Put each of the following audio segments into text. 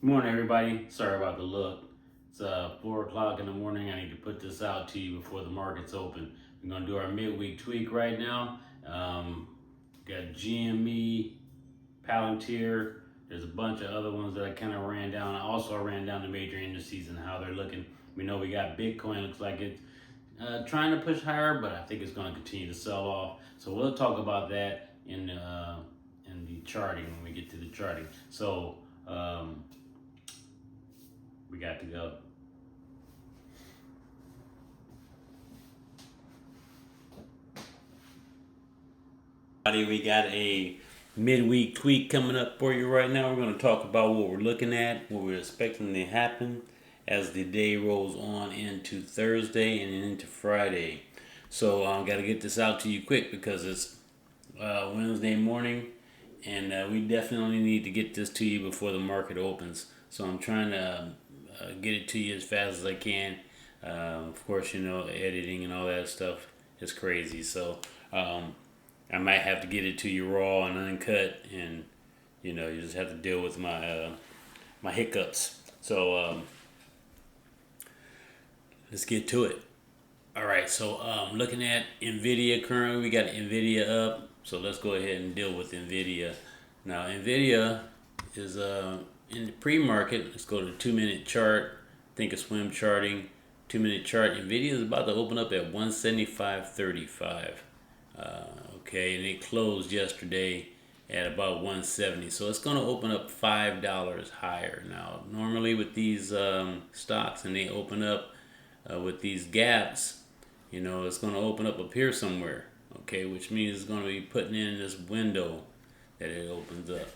Good morning, everybody. Sorry about the look. It's 4 o'clock in the morning. I need to put this out to you before the market's open. We're going to do our midweek tweak right now. Got GME, Palantir. There's a bunch of other ones that I kind of ran down. I ran down the major indices and how they're looking. We know we got Bitcoin. Looks like it's trying to push higher, but I think it's going to continue to sell off. So we'll talk about that in the charting when we get to the charting. So we got to go. We got a midweek tweak coming up for you right now. We're going to talk about what we're looking at, what we're expecting to happen as the day rolls on into Thursday and into Friday. So I got to get this out to you quick because it's Wednesday morning, and we definitely need to get this to you before the market opens. So I'm trying to get it to you as fast as I can. Of course, editing and all that stuff is crazy. So I might have to get it to you raw and uncut, and you just have to deal with my hiccups. So let's get to it. All right, so looking at Nvidia currently, we got Nvidia up. So let's go ahead and deal with Nvidia. Now Nvidia is in the pre-market. Let's go to the 2-minute chart. Think of swim charting. 2-minute chart. Nvidia is about to open up at 175.35. Okay, and it closed yesterday at about 170. So it's going to open up $5 higher. Now, normally with these stocks, and they open up with these gaps, it's going to open up here somewhere. Okay, which means it's going to be putting in this window that it opens up.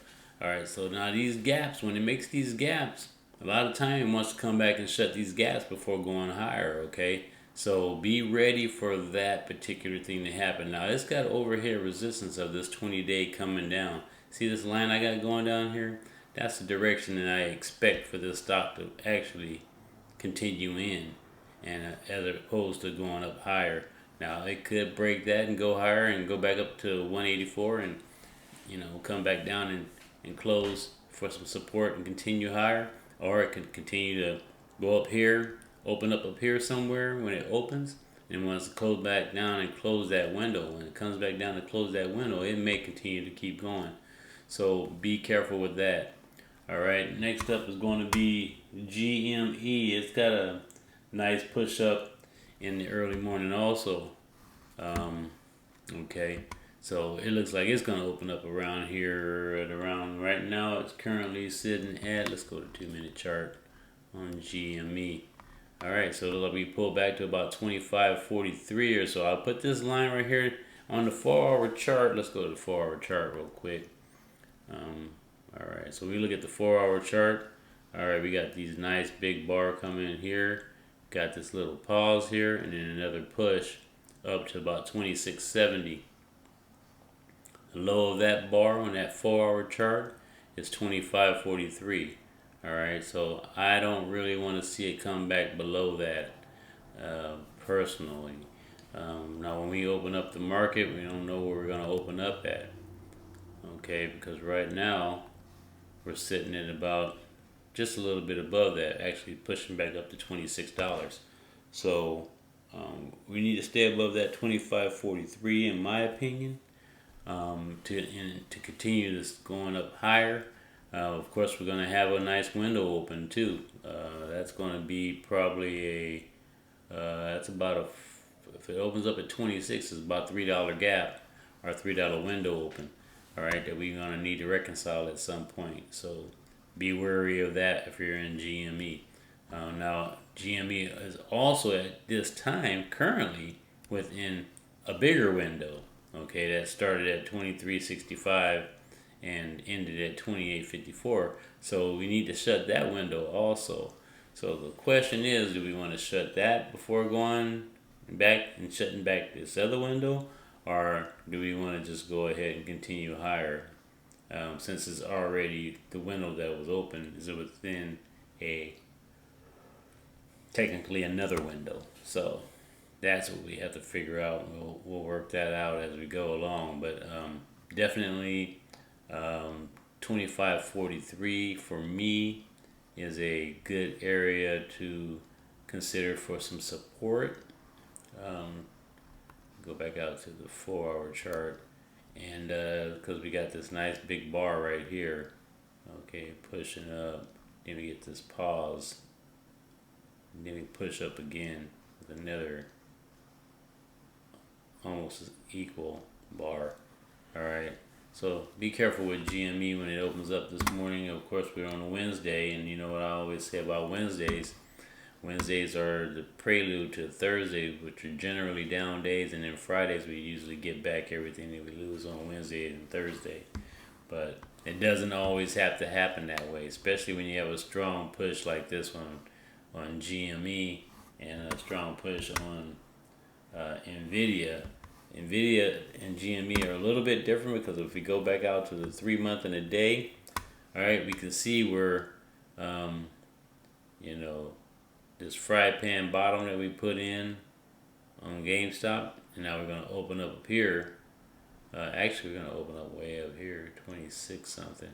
All right, so now these gaps, when it makes these gaps, a lot of time it wants to come back and shut these gaps before going higher. Okay, so be ready for that particular thing to happen. Now it's got overhead resistance of this 20-day coming down. See this line I got going down here? That's the direction that I expect for this stock to actually continue in, and as opposed to going up higher. Now it could break that and go higher and go back up to 184 and come back down and close for some support and continue higher, or it could continue to go up here, open up here somewhere when it opens, and once it close back down and close that window. When it comes back down to close that window, it may continue to keep going. So be careful with that. All right, next up is going to be GME. It's got a nice push up in the early morning also. Okay, so it looks like it's going to open up around here at around, right now it's currently sitting at, let's go to 2-minute chart on GME. All right, so it'll be pulled back to about 25.43 or so. I'll put this line right here on the 4-hour chart. Let's go to the 4-hour chart real quick. All right, so we look at the 4-hour chart. All right, we got these nice big bar coming in here. Got this little pause here, and then another push up to about 26.70. The low of that bar on that 4-hour chart is 25.43. All right, so I don't really want to see it come back below that personally. Now, when we open up the market, we don't know where we're going to open up at. Okay, because right now we're sitting at about just a little bit above that, actually pushing back up to $26. So we need to stay above that 25.43, in my opinion, to continue this going up higher. Of course, we're going to have a nice window open too. That's going to be probably that's about if it opens up at 26, it's about $3 gap or $3 window open. All right, that we're going to need to reconcile at some point. So be wary of that if you're in GME. Now, GME is also at this time currently within a bigger window. Okay, that started at 23.65 and ended at 28.54. So we need to shut that window also. So the question is, do we want to shut that before going back and shutting back this other window, or do we want to just go ahead and continue higher? Since it's already the window that was open is within a technically another window. So that's what we have to figure out. We'll work that out as we go along. But definitely 25.43 for me is a good area to consider for some support. Go back out to the 4-hour chart, and because we got this nice big bar right here, okay, pushing up, then we get this pause, and then we push up again with another almost equal bar. All right, so be careful with GME when it opens up this morning. Of course, we're on a Wednesday, and you know what I always say about Wednesdays. Wednesdays are the prelude to Thursdays, which are generally down days, and then Fridays we usually get back everything that we lose on Wednesday and Thursday. But it doesn't always have to happen that way, especially when you have a strong push like this one on GME and a strong push on NVIDIA. NVIDIA and GME are a little bit different because if we go back out to the 3-month and a day, all right, we can see where, you know, this fry pan bottom that we put in on GameStop, and now we're going to open up here. Actually, we're going to open up way up here, 26 something.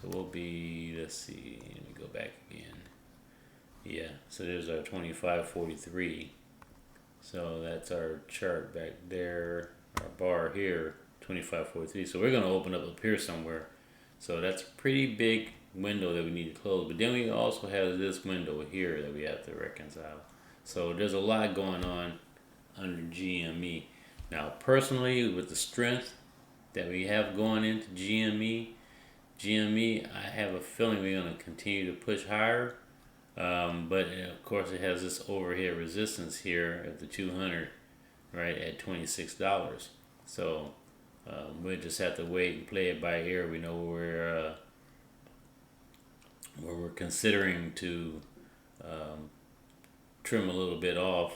So we'll be, let's see, let me go back again. Yeah, so there's our 25.43. So that's our chart back there, our bar here, 25.43. So we're going to open up here somewhere. So that's a pretty big window that we need to close. But then we also have this window here that we have to reconcile. So there's a lot going on under GME. Now, personally, with the strength that we have going into GME, I have a feeling we're going to continue to push higher. But of course, it has this overhead resistance here at the 200, right at $26. So we'll just have to wait and play it by ear. We know where we're considering to trim a little bit off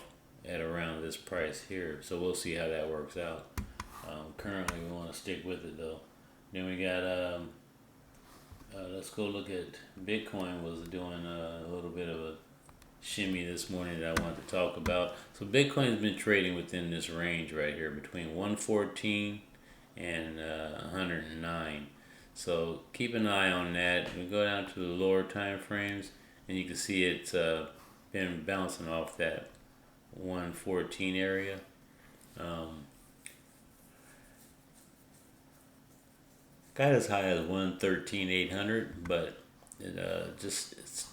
at around this price here. So we'll see how that works out. Currently, we want to stick with it though. Then we got let's go look at Bitcoin. Was doing a little bit of a shimmy this morning that I wanted to talk about. So Bitcoin's been trading within this range right here between 114 and 109. So keep an eye on that. We go down to the lower time frames, and you can see it's been bouncing off that 114 area. Got as high as 113,800, but it it's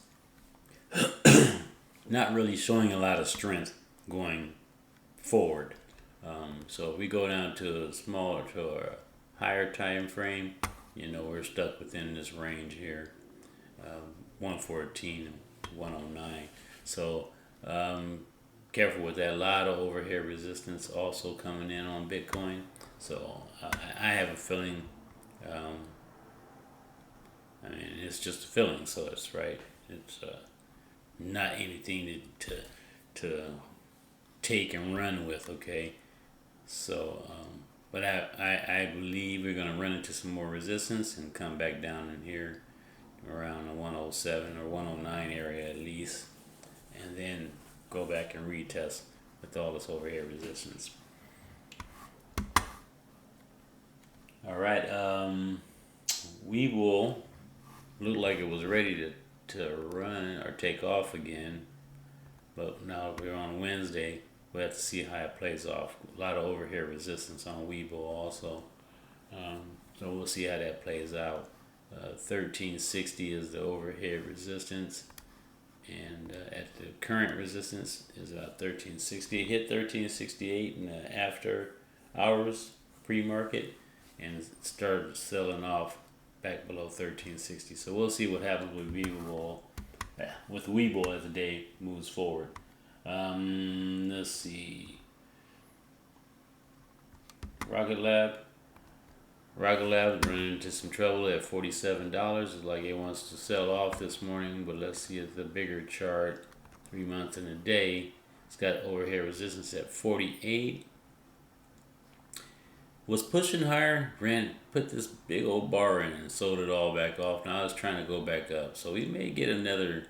not really showing a lot of strength going forward. So if we go down to a higher time frame, you know, we're stuck within this range here, 114 to 109. So careful with that. A lot of overhead resistance also coming in on Bitcoin. So I have a feeling. I mean, it's just a feeling, so it's right. It's not anything to take and run with, okay? So, but I believe we're going to run into some more resistance and come back down in here around the 107 or 109 area at least, and then go back and retest with all this overhead resistance. All right, Webull looked like it was ready to run or take off again, but now we're on Wednesday. We'll have to see how it plays off. A lot of overhead resistance on Webull also, so we'll see how that plays out. 1360 is the overhead resistance, and at the current resistance is about 1360. It hit 1368 in the after hours pre-market, and it started selling off back below 1360. So we'll see what happens with Webull as the day moves forward. Let's see. Rocket Lab is running into some trouble at $47. It's like it wants to sell off this morning, but let's see at the bigger chart, 3 months in a day. It's got overhead resistance at 48. Was pushing higher, put this big old bar in and sold it all back off. Now it's trying to go back up. So we may get another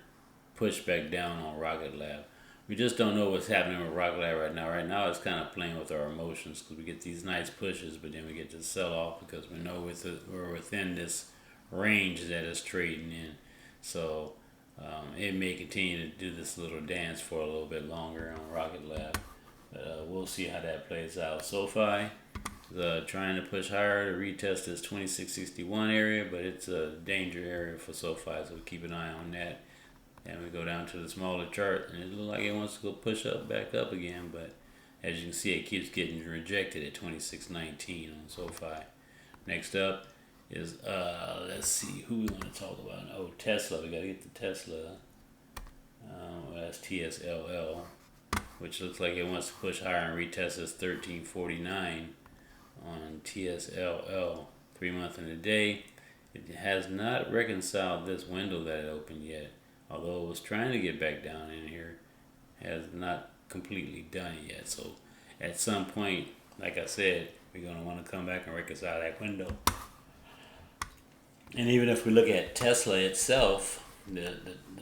push back down on Rocket Lab. We just don't know what's happening with Rocket Lab right now. Right now it's kind of playing with our emotions because we get these nice pushes, but then we get to sell off because we know we're within this range that it's trading in. So it may continue to do this little dance for a little bit longer on Rocket Lab. But we'll see how that plays out. SoFi trying to push higher to retest this 2661 area, but it's a danger area for SoFi, so keep an eye on that. And we go down to the smaller chart, and it looks like it wants to go push up, back up again, but as you can see, it keeps getting rejected at 2619 on SoFi. Next up is, let's see, who we want to talk about. Oh, Tesla. We got to get the Tesla. That's TSLL, which looks like it wants to push higher and retest this 1349 on TSLL, 3 month and a day. It has not reconciled this window that it opened yet, although it was trying to get back down in here. Has not completely done it yet. So at some point, like I said, we're going to want to come back and reconcile that window. And even if we look at Tesla itself, the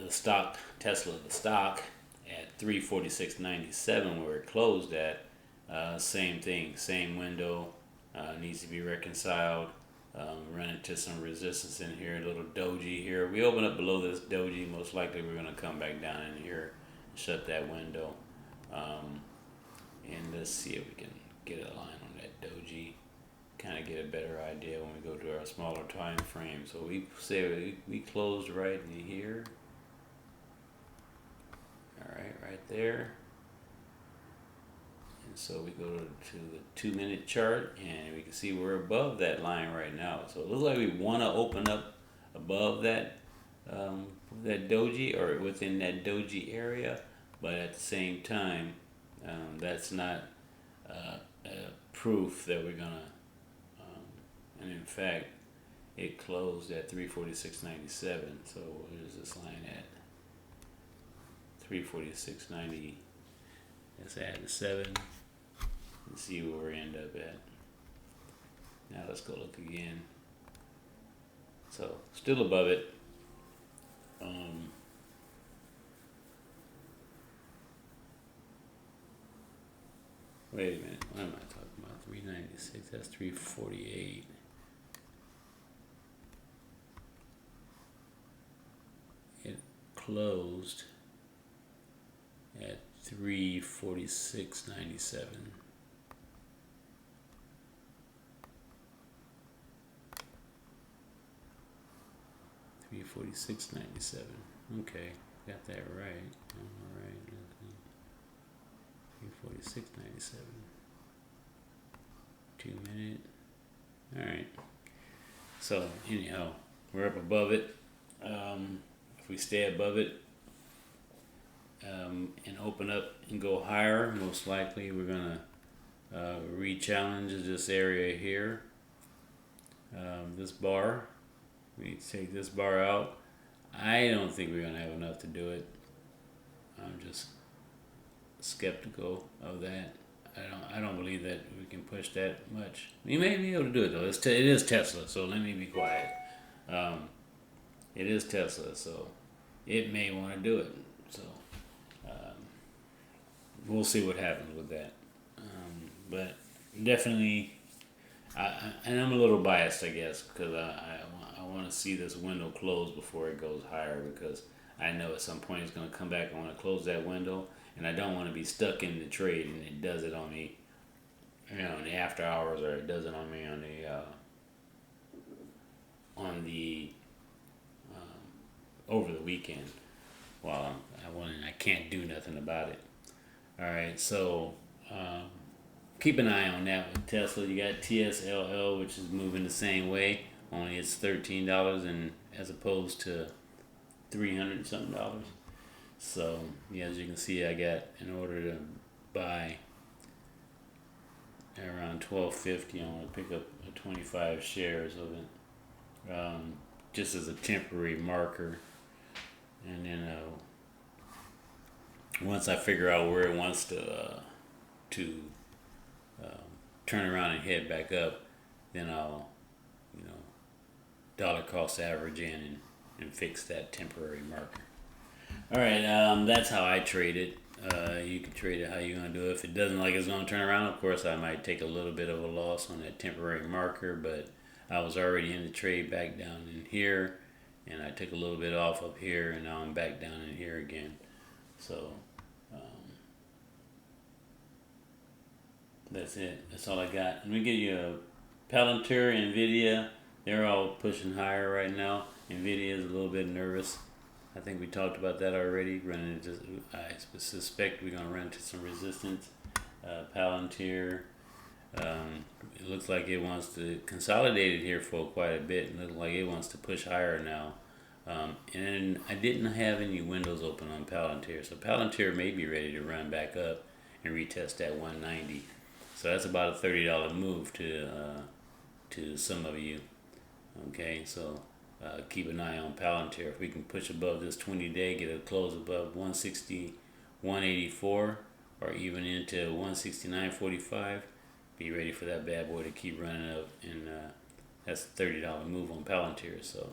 stock, Tesla, the stock at 346.97 where it closed at, same thing, same window, needs to be reconciled. Run into some resistance in here, a little doji here. We open up below this doji, most likely we're going to come back down in here, shut that window, and let's see if we can get a line on that doji, kind of get a better idea when we go to our smaller time frame. So we say we closed right in here. All right there. And so we go to the 2 minute chart, and we can see we're above that line right now. So it looks like we want to open up above that that doji, or within that doji area, but at the same time, that's not proof that we're gonna. And in fact, it closed at 346.97. So where's this line at? 346.90. Let's add the 7 and see where we end up at. Now let's go look again. So still above it. Wait a minute. What am I talking about? 396. That's 348. It closed at 346.97. $346.97. Okay, got that right. All right. 346.97. 2 minute. All right. So anyhow, we're up above it. If we stay above it and open up and go higher, most likely we're gonna re-challenge this area here. This bar. We take this bar out. I don't think we're gonna have enough to do it. I'm just skeptical of that. I don't believe that we can push that much. We may be able to do it though. It is Tesla, so let me be quiet. It is Tesla, so it may want to do it. So we'll see what happens with that. But definitely, and I'm a little biased, I guess, because I want to see this window close before it goes higher, because I know at some point it's going to come back. I want to close that window, and I don't want to be stuck in the trade and it does it on me, in the after hours, or it does it on me on the over the weekend while I can't do nothing about it. All right, so keep an eye on that with Tesla. You got TSLL, which is moving the same way, only it's $13 and as opposed to $300 something. So yeah, as you can see, I got, in order to buy around $12.50, I want to pick up 25 shares of it, just as a temporary marker, and then once I figure out where it wants to turn around and head back up, then I'll dollar cost average in and fix that temporary marker. All right, that's how I trade it. You can trade it how you're going to do it. If it doesn't like it's going to turn around, of course, I might take a little bit of a loss on that temporary marker, but I was already in the trade back down in here, and I took a little bit off up here, and now I'm back down in here again. So that's it. That's all I got. Let me give you a Palantir, Nvidia. They're all pushing higher right now. Nvidia is a little bit nervous. I think we talked about that already. I suspect we're gonna run into some resistance. Palantir. It looks like it wants to consolidate it here for quite a bit. It looks like it wants to push higher now. And I didn't have any windows open on Palantir, so Palantir may be ready to run back up and retest that 190. So that's about a $30 move to some of you. Okay, so keep an eye on Palantir. If we can push above this 20-day, get a close above 160, 184, or even into 169.45, be ready for that bad boy to keep running up. And that's a $30 move on Palantir. So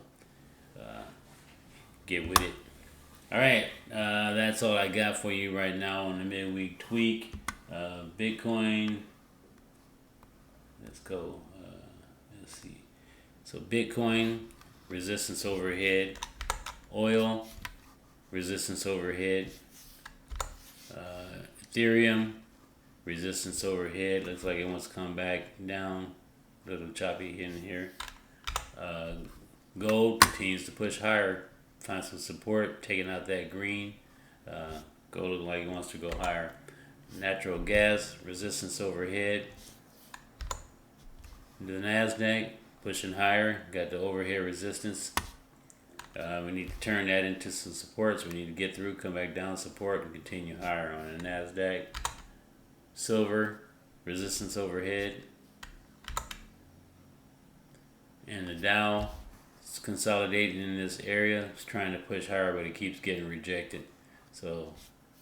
get with it. All right, that's all I got for you right now on the midweek tweak. Bitcoin. Let's go. Let's see. So Bitcoin, resistance overhead. Oil, resistance overhead. Ethereum, resistance overhead. Looks like it wants to come back down. A little choppy in here. Gold continues to push higher. Find some support, taking out that green. Gold looks like it wants to go higher. Natural gas, resistance overhead. The NASDAQ, pushing higher. Got the overhead resistance. We need to turn that into some supports. We need to get through, come back down, support, and continue higher on the NASDAQ. Silver, resistance overhead. And the Dow is consolidating in this area. It's trying to push higher, but it keeps getting rejected. So,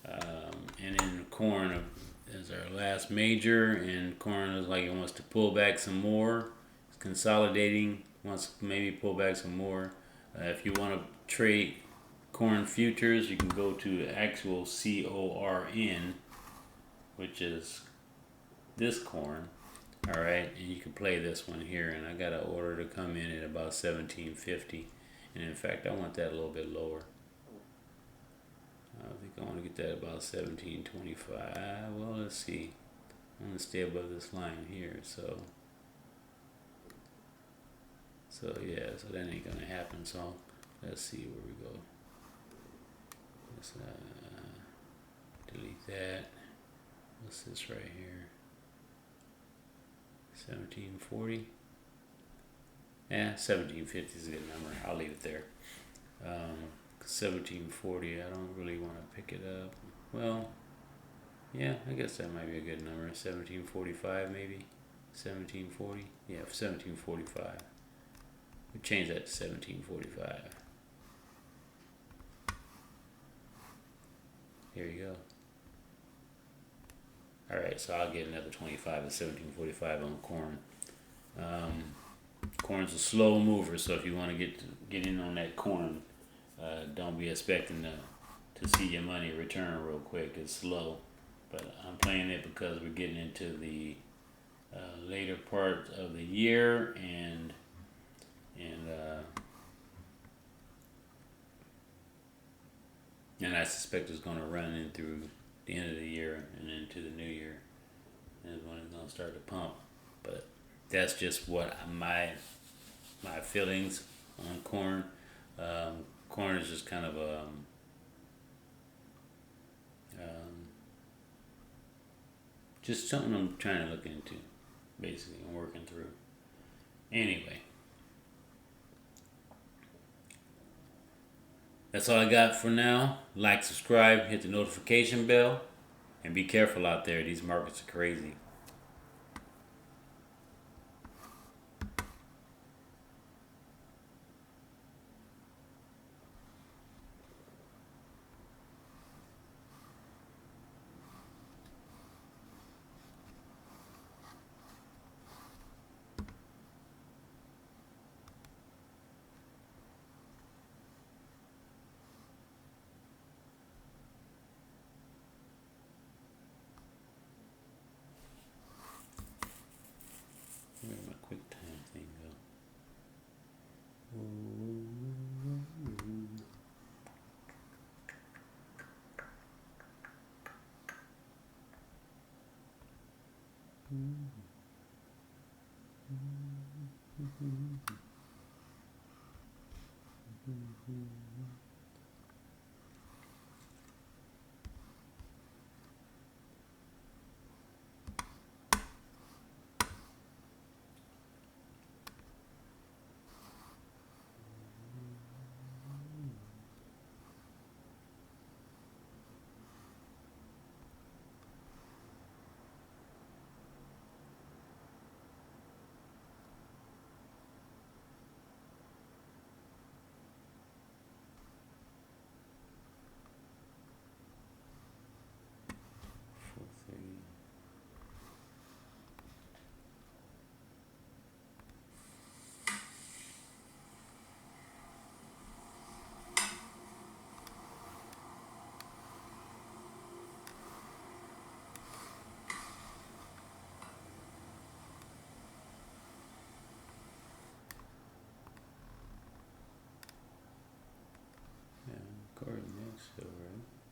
and then corn is our last major, and corn is like it wants to pull back some more. It's consolidating, wants to maybe pull back some more. If you want to trade corn futures, you can go to actual CORN, which is this corn. All right, and you can play this one here, and I got an order to come in at about 1750, and in fact I want that a little bit lower. I think I want to get that about 1725. Well, let's see. I'm going to stay above this line here, so yeah, so that ain't going to happen. So let's see where we go. Let's delete that. What's this right here? 1740. Yeah, 1750 is a good number. I'll leave it there. 1740, I don't really want to pick it up. Well, yeah, I guess that might be a good number. 1745 maybe. 1740. Yeah, 1745. We change that to 1745. Here you go. All right, so I'll get another 25 at 1745 on corn. Corn's a slow mover, so if you want to get in on that corn, don't be expecting to see your money return real quick. It's slow, but I'm playing it because we're getting into the later part of the year, and I suspect it's going to run in through the end of the year and into the new year, and when it's going to start to pump. But that's just what my feelings on corn. Corn is just kind of just something I'm trying to look into, basically, I'm working through. Anyway, that's all I got for now. Like, subscribe, hit the notification bell, and be careful out there. These markets are crazy. Yeah, according to that, so right.